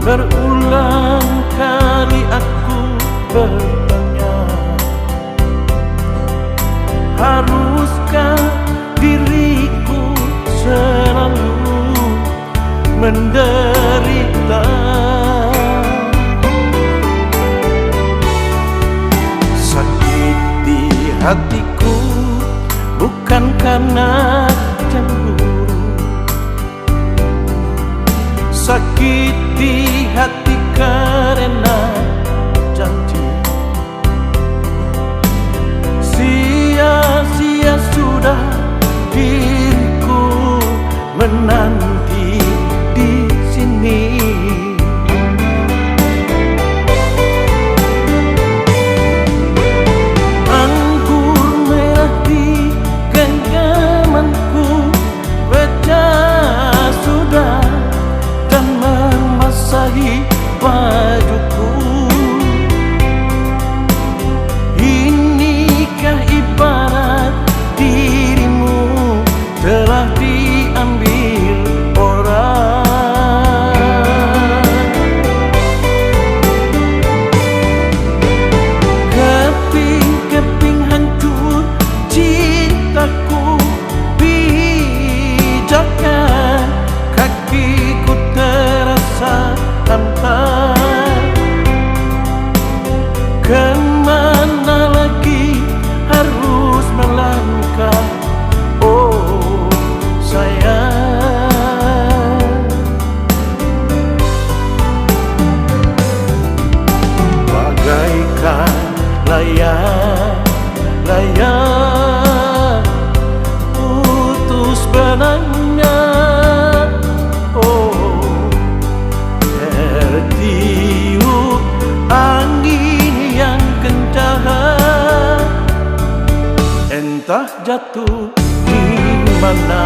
Berulang kali aku bertanya, haruskah diriku selalu menderita? Sakit di hatiku bukan karena cemburu, sakit di hati karena janji. Sia-sia sudah diriku menanti di sini. Anggur merah di genggamanku pecah sudah dan membasahi bajuku. Inikah ibarat dirimu telah diambil orang? Keping-keping hancur cintaku, pijakan kakiku terasa hampa. Kemana lagi harus melangkah, oh sayang? Bagaikan layang-layang putus benangnya, oh tertiup angin yang kencang, entah jatuh di mana.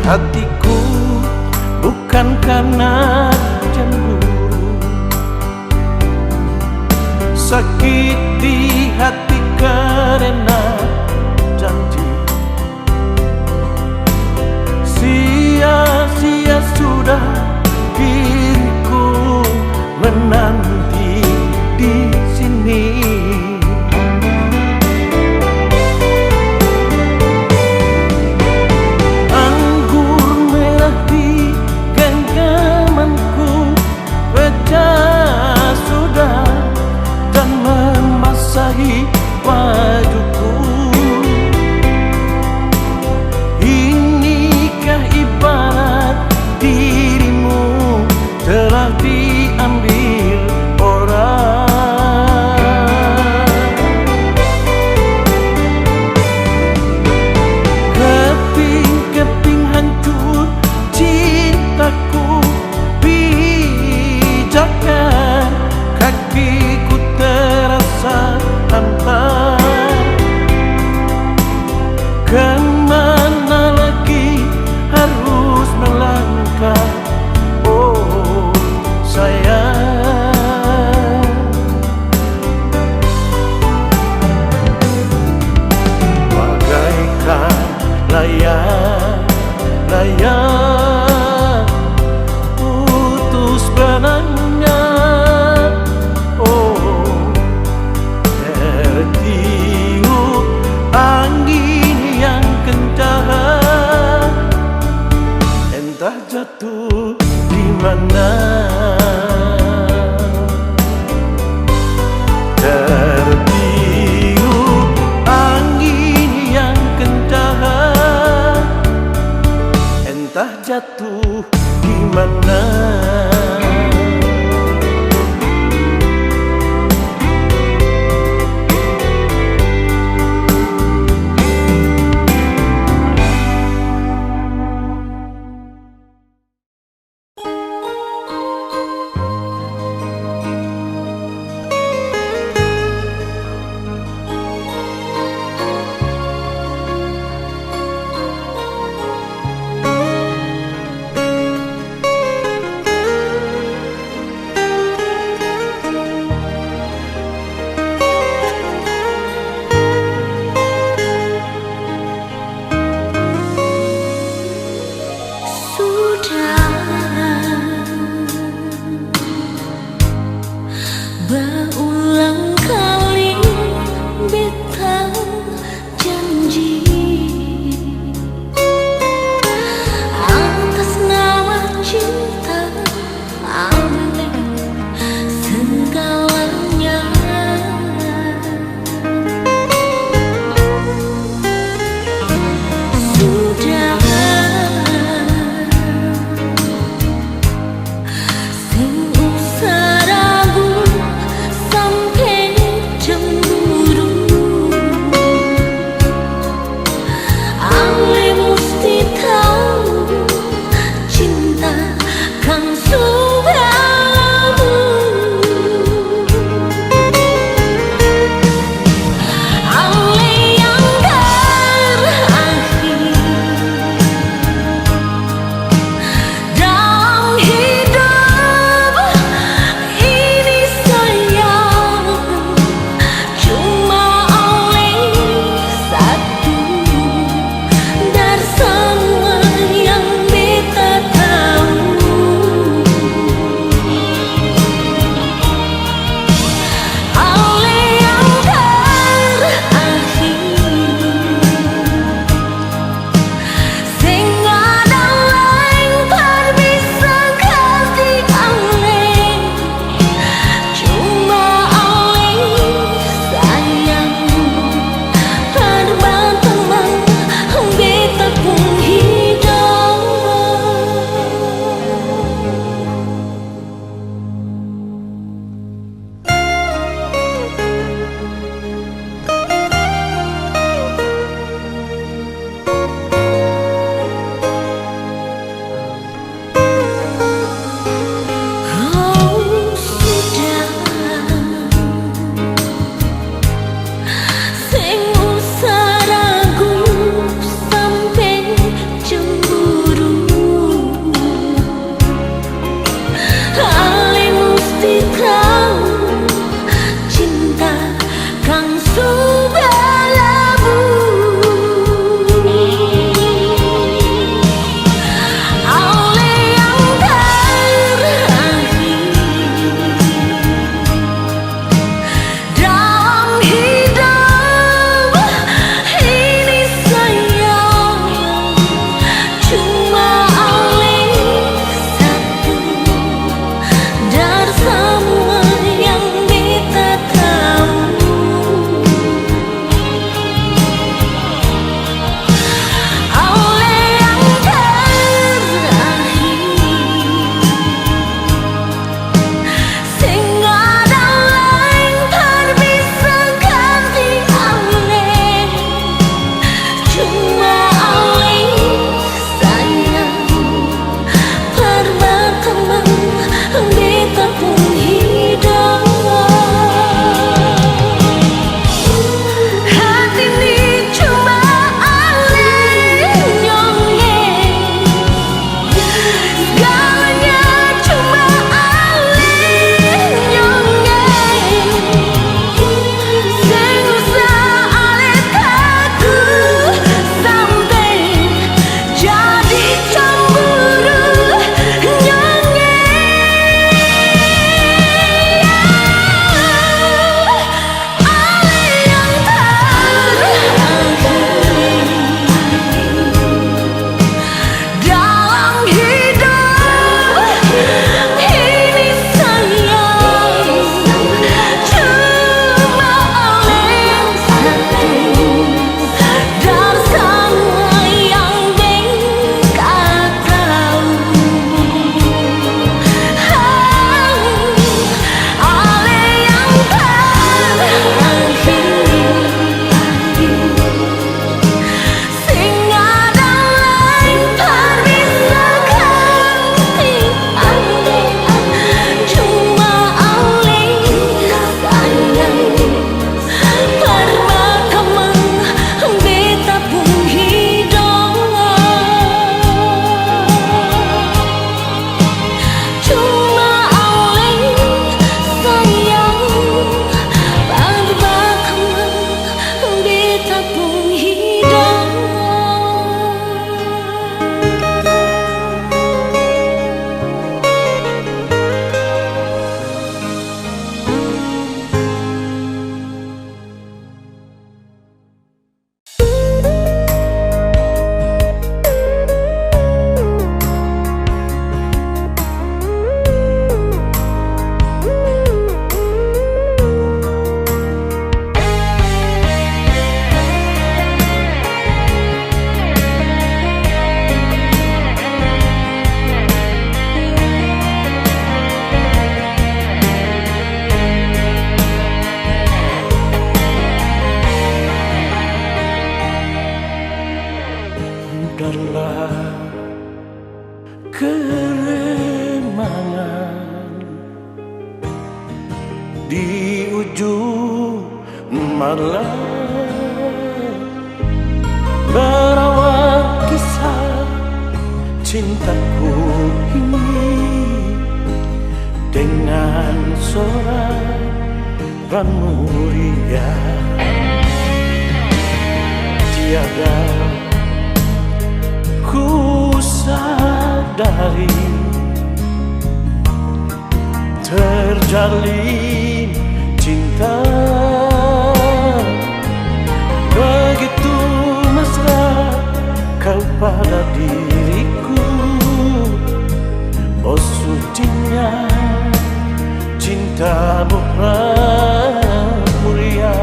Hatiku bukan karena cemburu, sakit di hati karena janji. Sia-sia sudah diriku menanti di sini. Bajuku, inikah ibarat dirimu telah diambil orang? Keping-keping hancur cintaku, pijakan kakiku terasa hampa. Kemana lagi harus melangkah, oh sayang? Berulang kali beta janji atas nama cinta ambil segalanya. Sudah seusah ragu, di ujung malam, berawal kisah cintaku ini dengan sorak muria. Tiada ku sadari terjalin cinta begitu mesra kau pada diriku. Oh sucinya cintamu mulia.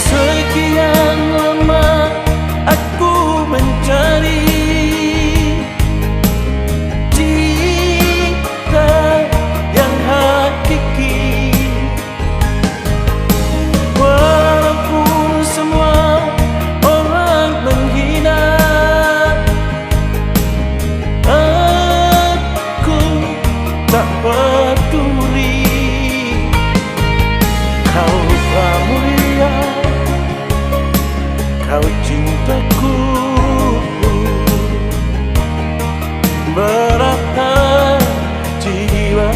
Sekian lama aku mencari cinta yang hakiki, walaupun semua orang menghina. Aku tak peduli, kau pramulia, kau cintaku, berapa jiwa.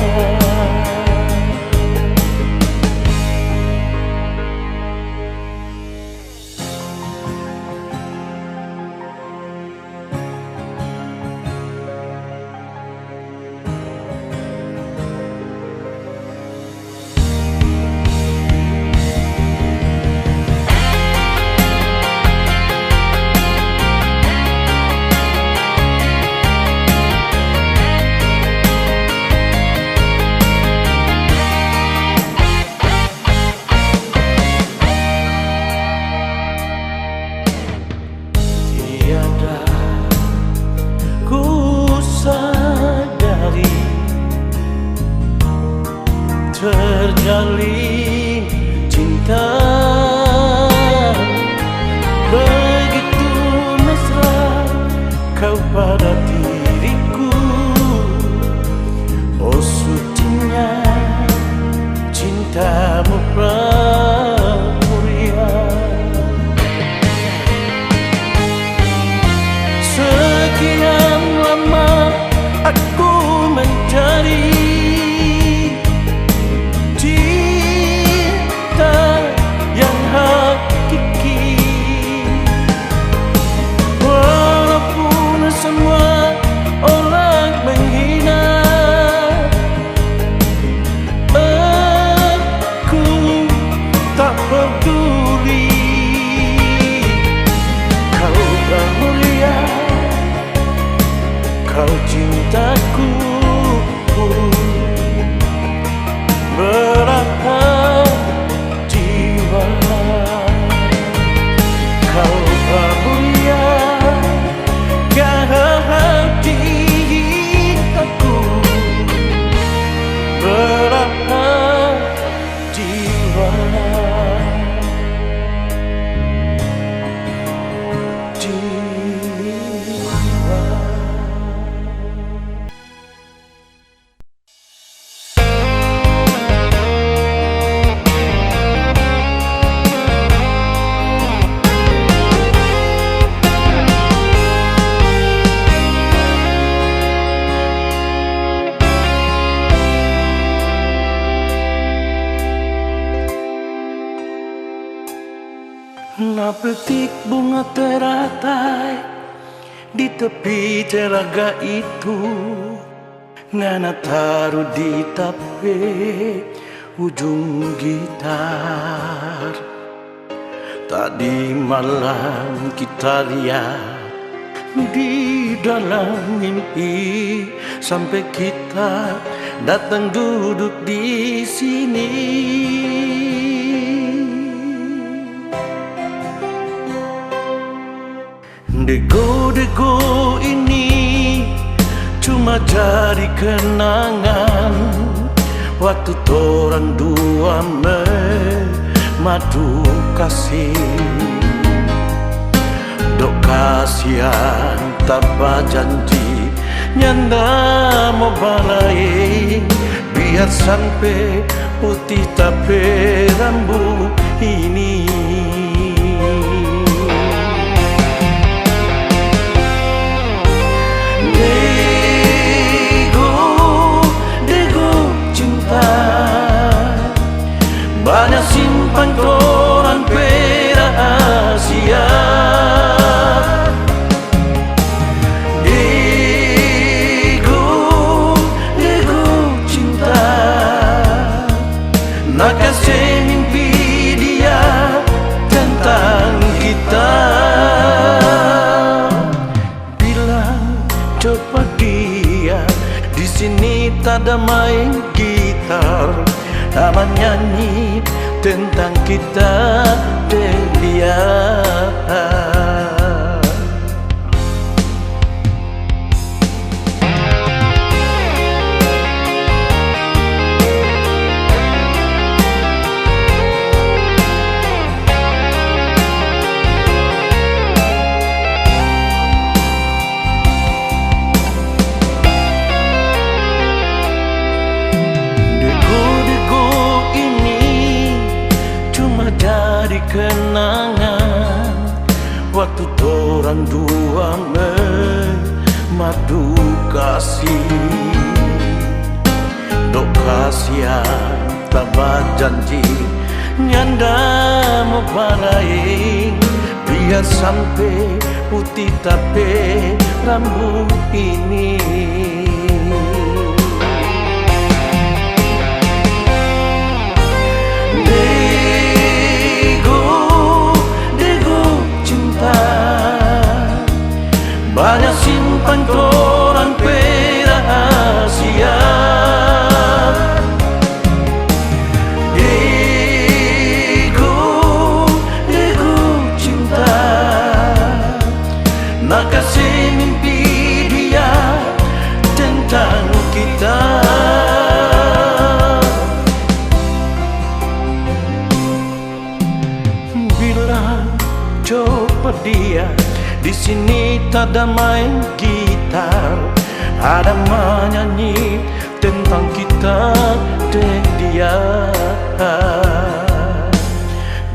Tiada ku sadari terjalin cinta begitu mesra kau pada diriku. Oh sucinya cintamu pramulia. Sekian lama aku mencari cinta yang hakiki, walaupun semua orang menghina. Aku tak peduli, kau pramulia, kau cintaku, berapa jiwa. Kau pramulia, kau cintaku, berapa jiwa. Petik bunga teratai di tepi telaga itu, ngana taruh di tape ujung gitar. Tadi malam kita lihat di dalam mimpi, sampai kita datang duduk di sini. Dego-dego ini cuma jadi kenangan waktu torang dua madu kasih. Dok kasihan tanpa janji nyanda mau balai, biar sampai putih tapi rambut ini. Dego cinta, banyak simpan koran rahasia. Dego cinta, nak kasih mimpi dia tentang kita. Bilang coba dia, di sini tak ada main gitar, sama nyanyi tentang kita dan dia. Dari kenangan waktu torang dua memadu kasih, dok kasihan tak berjanji, nyanda mau balai, biar sampai putih tapi rambut ini. Banyak simpan koran rahasia. Dego cinta, nak kasih mimpi dia tentang kita. Bilang coba dia, di sini tak ada main gitar, ada menyanyi tentang kita dan dia.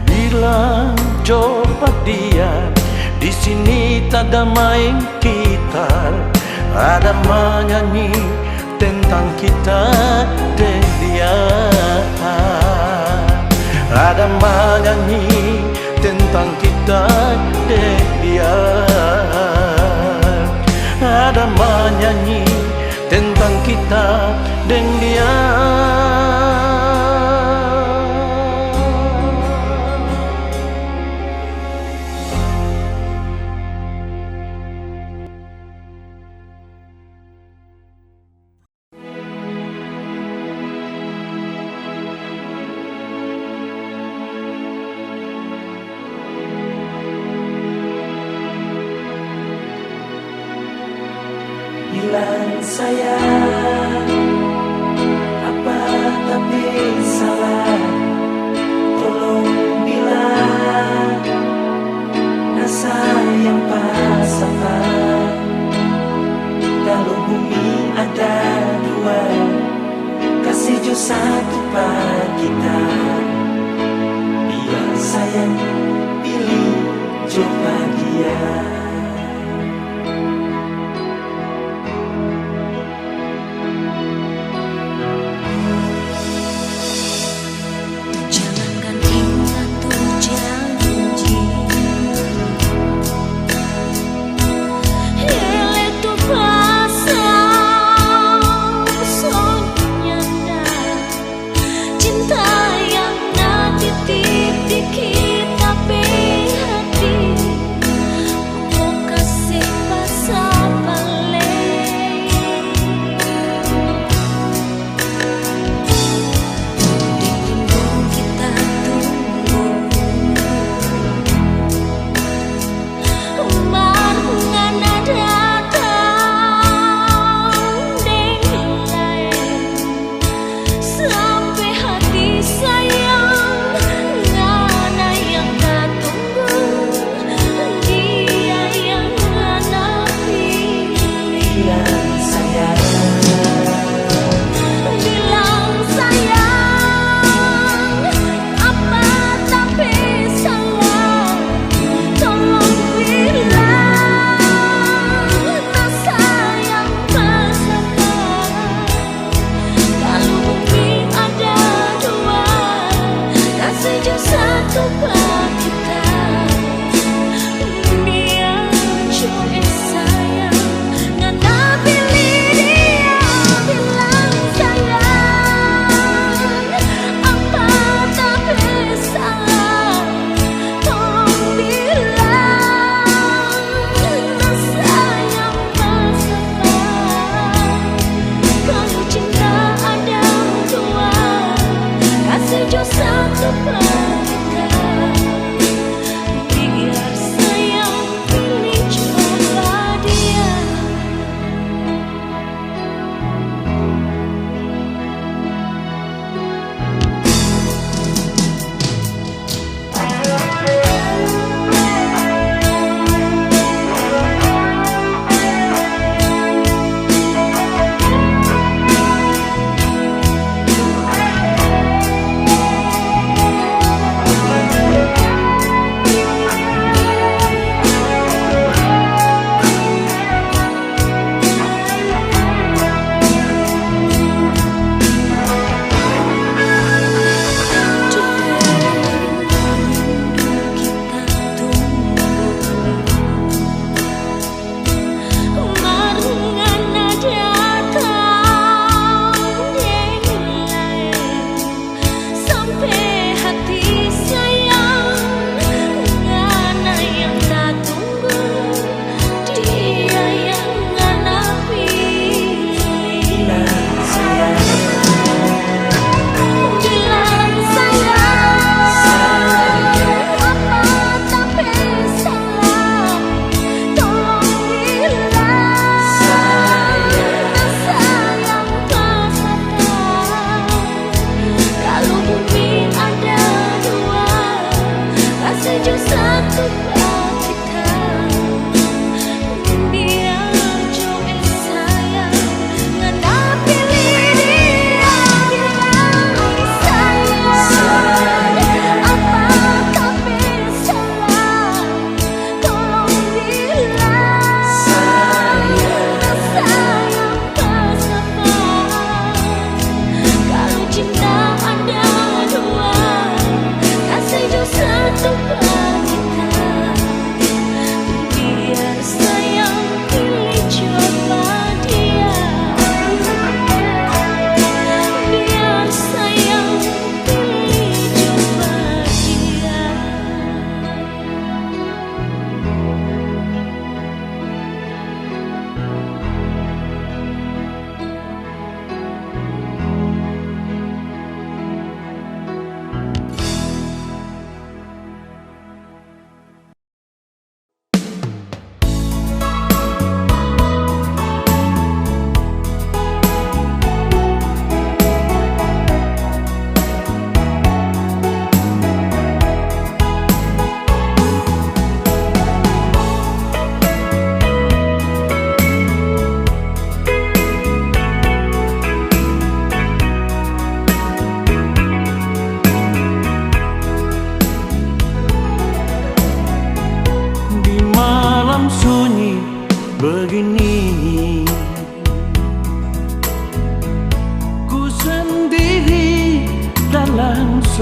Bilang coba dia, di sini tak ada main gitar, ada menyanyi tentang kita dan dia. Ada menyanyi tentang kita dan dia. Ada menyanyi tentang kita dan dia. Bilang sayang, apa tapi salah, tolong bilang rasa yang pas apa. Kalau bumi ada dua, kasih jo satu pada kita. Biar sayang pilih jo bahagia. Kita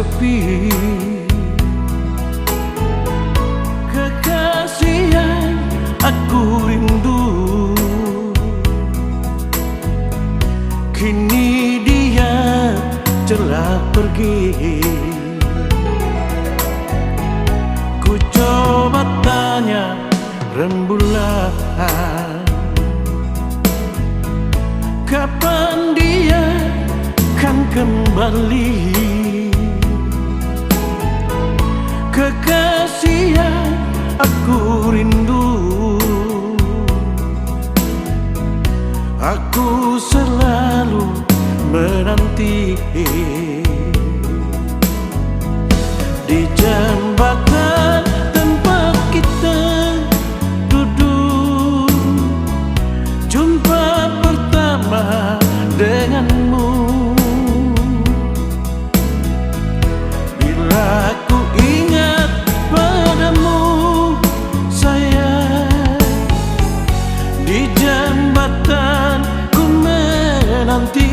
sepi. Kekasih yang aku rindu, kini dia telah pergi. Ku coba tanya rembulan, kapan dia kan kembali. Kekasih yang aku rindu, aku selalu menanti. Di jembatan tempat kita duduk, jumpa pertama denganmu. Bila ku ingat padamu sayang, di jembatan ku menanti.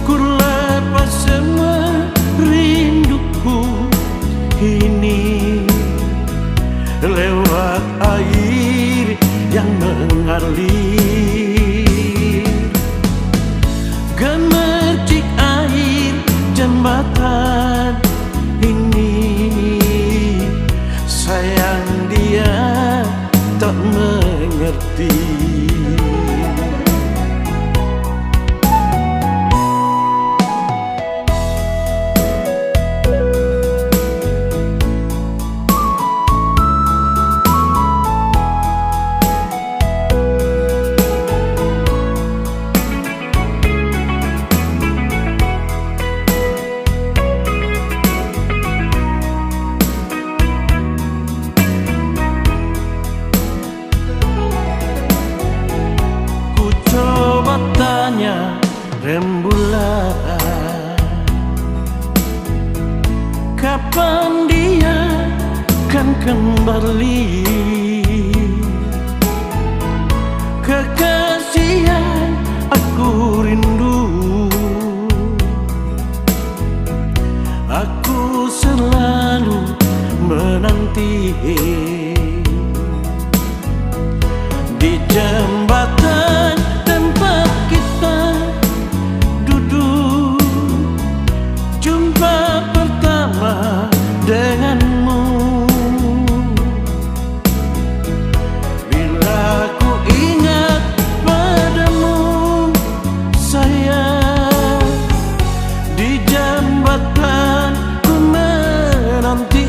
Ku lepas semua rinduku ini lewat air yang mengalir. Gemercik air jembatan ini, sayang dia tak mengerti. Tanya rembulan, kapan dia kan kembali. Kekasih yang aku rindu, aku selalu menanti. Di jembatan tempat kita duduk, jumpa pertama denganmu. Bila ku ingat padamu sayang, di jembatan ku menanti.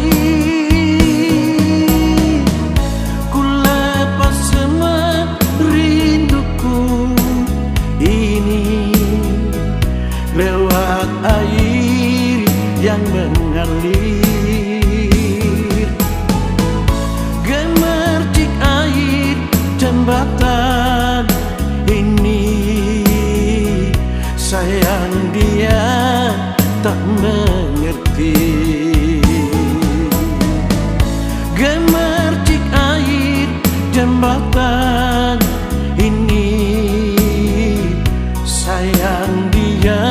Ku lepas semua rinduku ini lewat air yang mengalir. Gemercik air jembatan ini, sayang dia tak mengerti. Gemercik air jembatan ini, sayang dia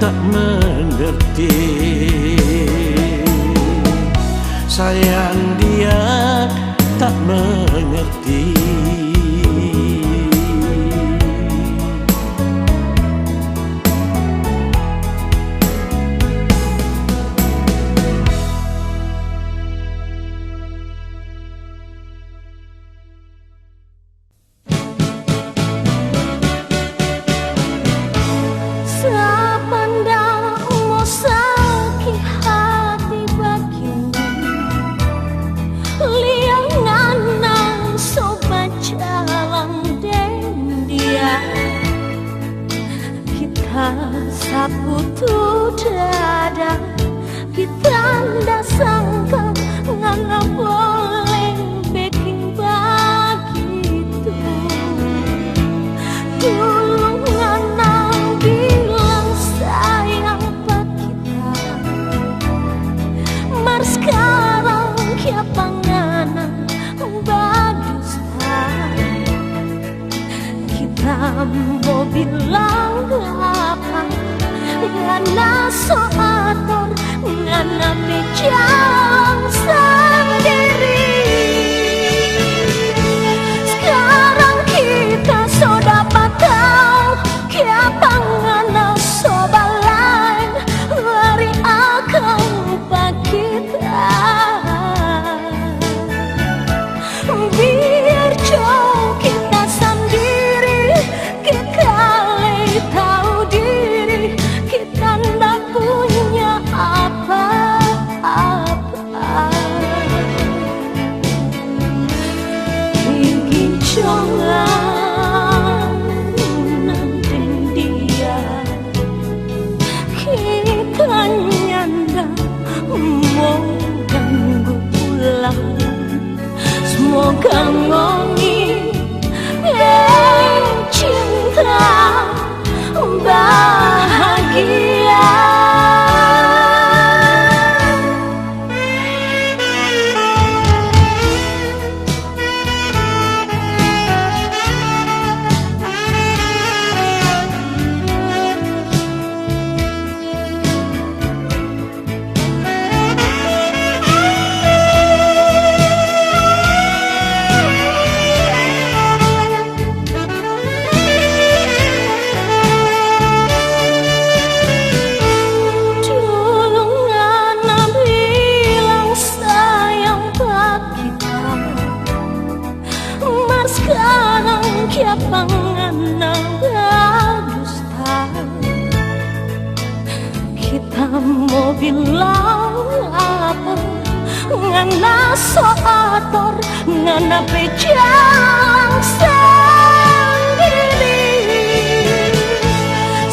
tak mengerti. Sayang dia tak mengerti. Saputu dada kita ndak sangka ngana boleh bikin begitu. Dulu ngana bilang sayang pak kita, mar sekarang kia panganan badusta. Kita mau bilang apa ngana soator ngana pejang sendiri. Sekarang kita so dapat tahu siapa ngana sobat lain lari akan kita. Biar jauh kita sendiri, kita tahu diri, kita ndak punya apa-apa. Ingin jangan nanti dia, kita nyanda mau ganggu pulang. Semoga ngongi cinta bahagia. Sekarang siapa ngana dusta, kita mau bilang apa? Ngana soator ngana pejang sendiri.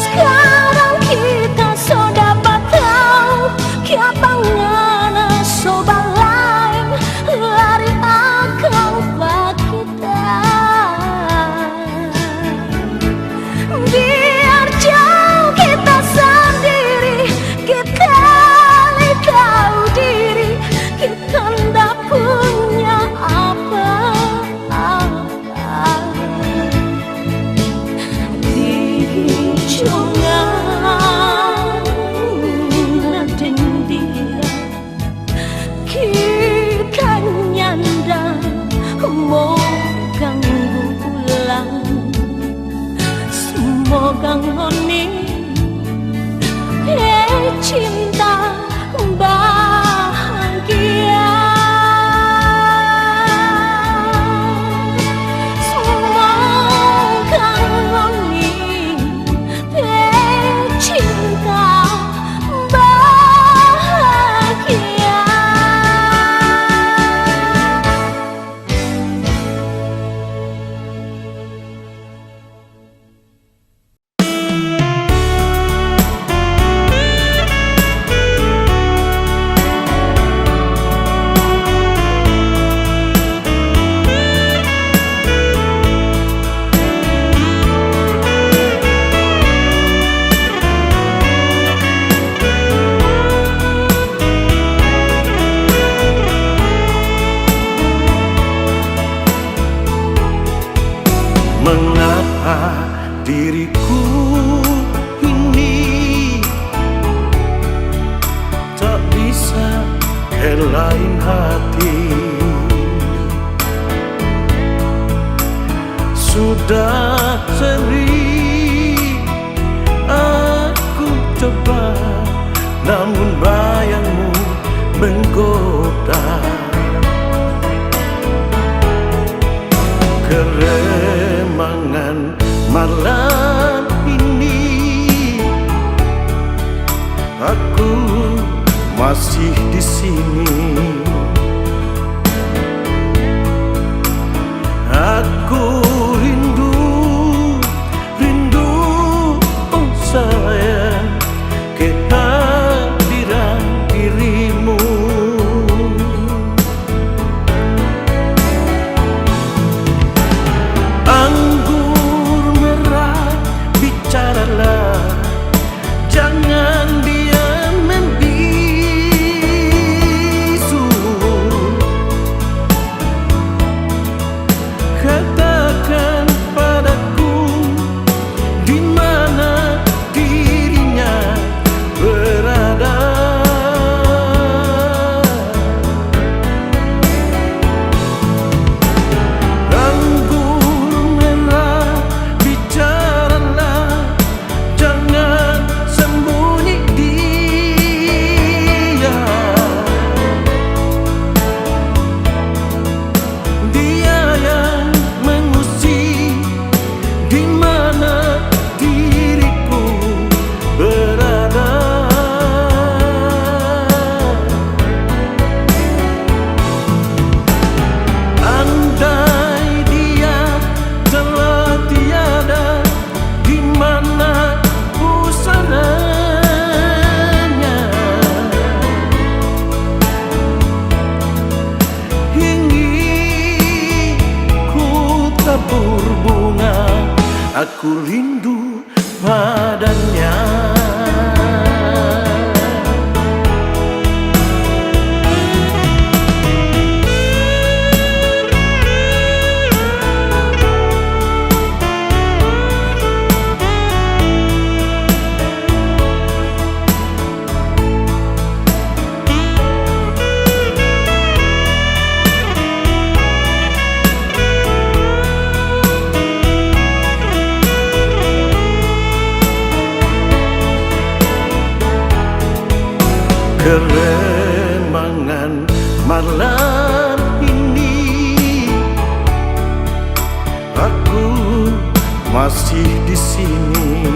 Sekarang kita so dapat tahu siapa ngana sobat lain lari akan kita. Biar jauh kita sendiri, kita tahu diri, kita ndak punya apa-apa. Jangan nanti dia, kita nyanda mau ganggu pulang. Semoga ngoni cinta bahagia. Semoga ngoni cinta bahagia. Mengapa diriku ini tak bisa lain hati? Sudah sering aku coba, namun bayangmu menggoda. Keremangan malam ini, aku masih di sini. Aku rindu, oh sayang, kehadiran dirimu. tabur bunga, aku rindu padanya. Keremangan malam ini, aku masih di sini.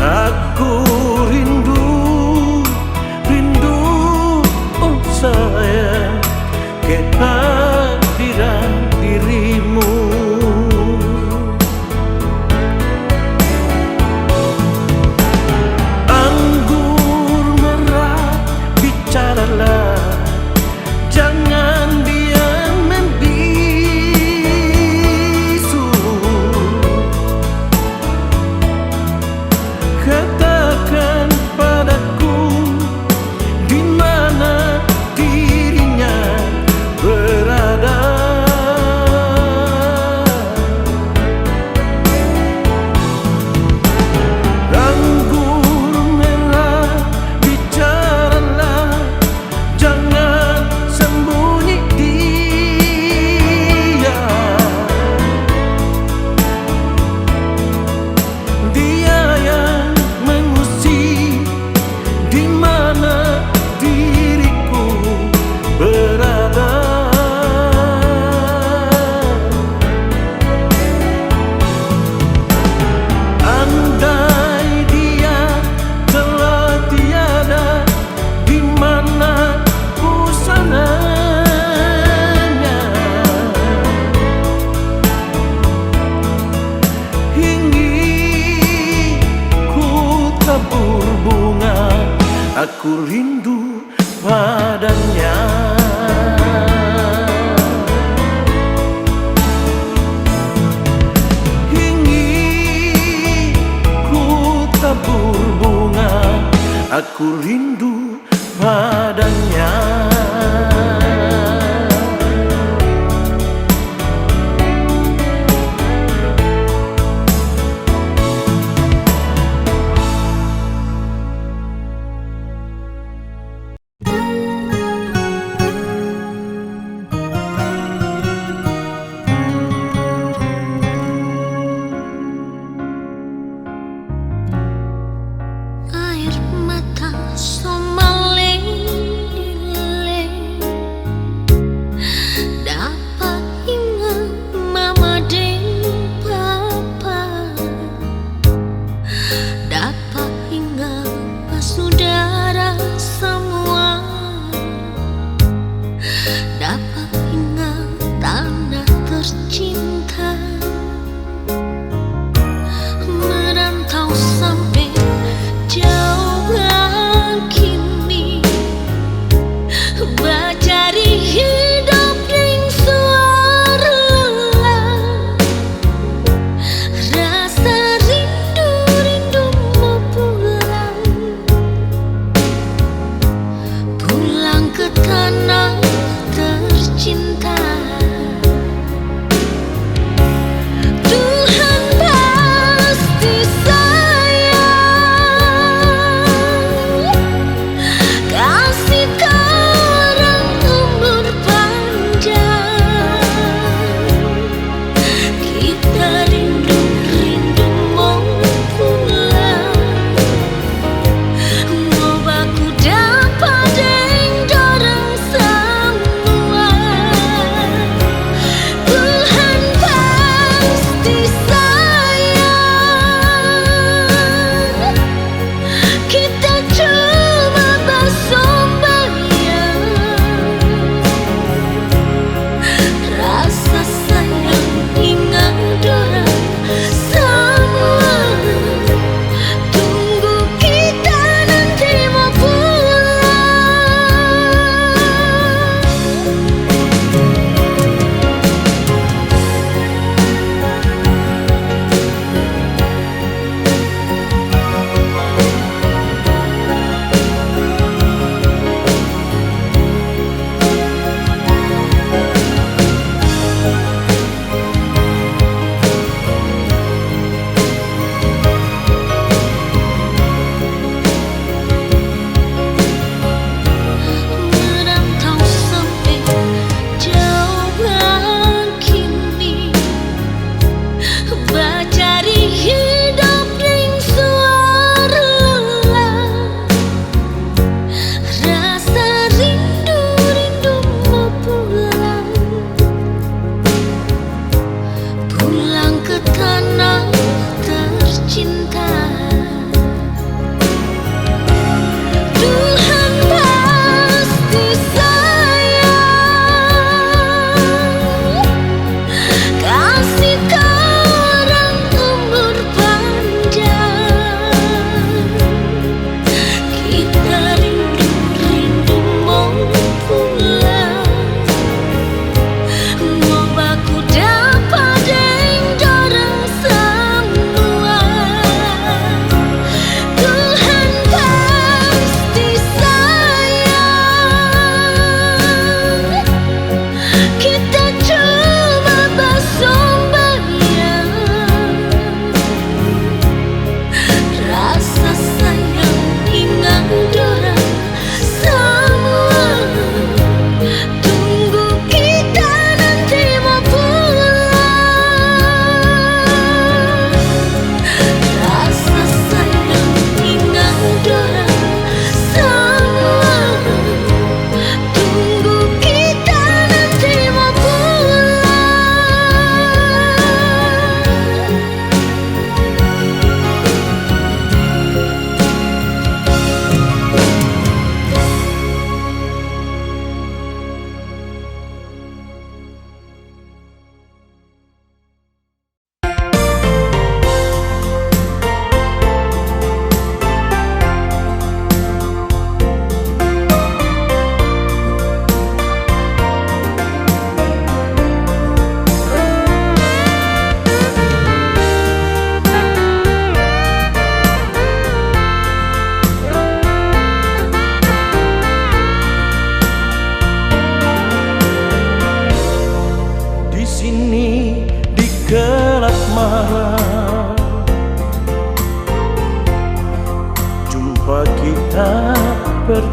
Aku rindu, rindu, oh sayang, kehadiran dirimu. Jangan diam membisu, katakan padaku di mana dirinya berada. Anggur merah, bicaralah, jangan sembunyi dia. Dia yang mengusik di mana diriku berada. Andai dia telah tiada, di mana busananya? Ingin ku tabur bunga, aku rindu padanya. Ingin ku tabur bunga, aku rindu padanya. Air mata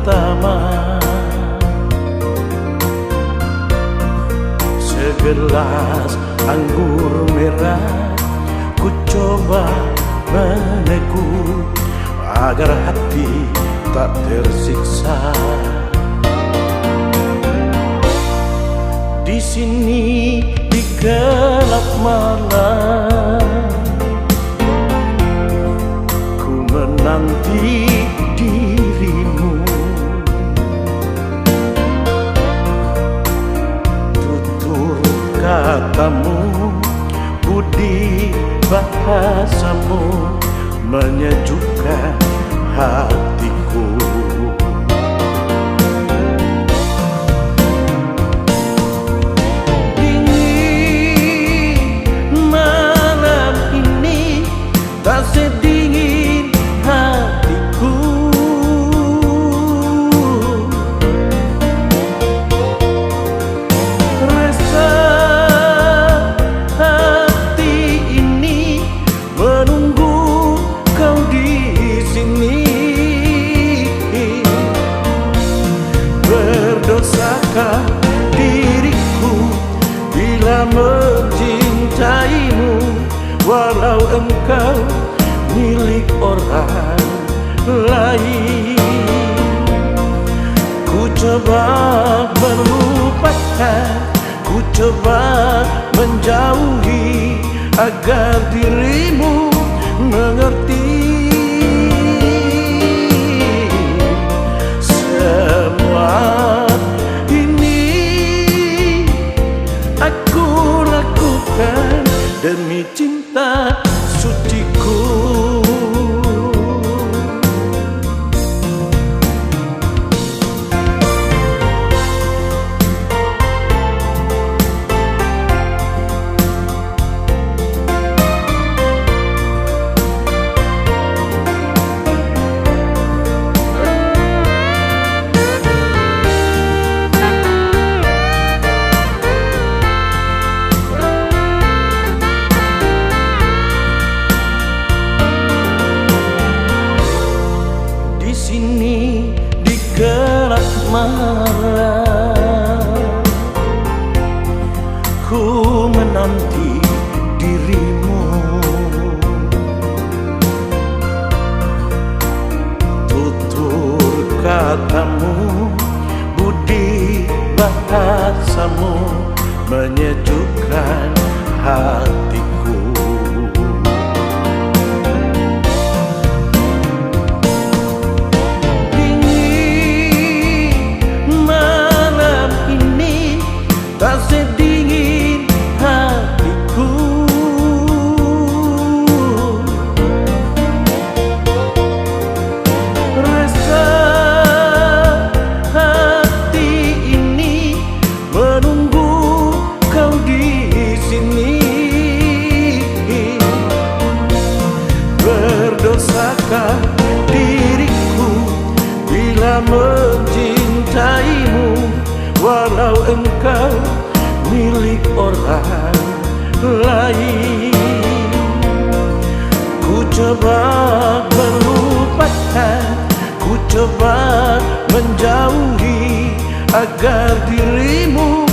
pertama. Segelas anggur merah ku coba meneguh agar hati tak tersiksa. Di sini di gelap malam ku menanti dirimu. Tutur katamu, budi bahasamu menyejukkan hatiku. Dingin malam ini tak sedingin hatiku. Rasa hati ini menunggu kau di sini. Berdosakah diriku bila mencintaimu, walau engkau milik orang lain? Ku coba melupakan, ku coba menjauhi agar dirimu mengerti. Semua ini aku lakukan demi cinta suciku. Di sini di gelap malam ku menanti dirimu. Tutur katamu, budi bahasamu menyejukkan hatiku. Tak sedingin hatiku. Rasa hati ini menunggu kau di sini. Berdosakah diriku bila mencintaimu, walau engkau milik orang lain? Ku coba melupakan, ku coba menjauhi agar dirimu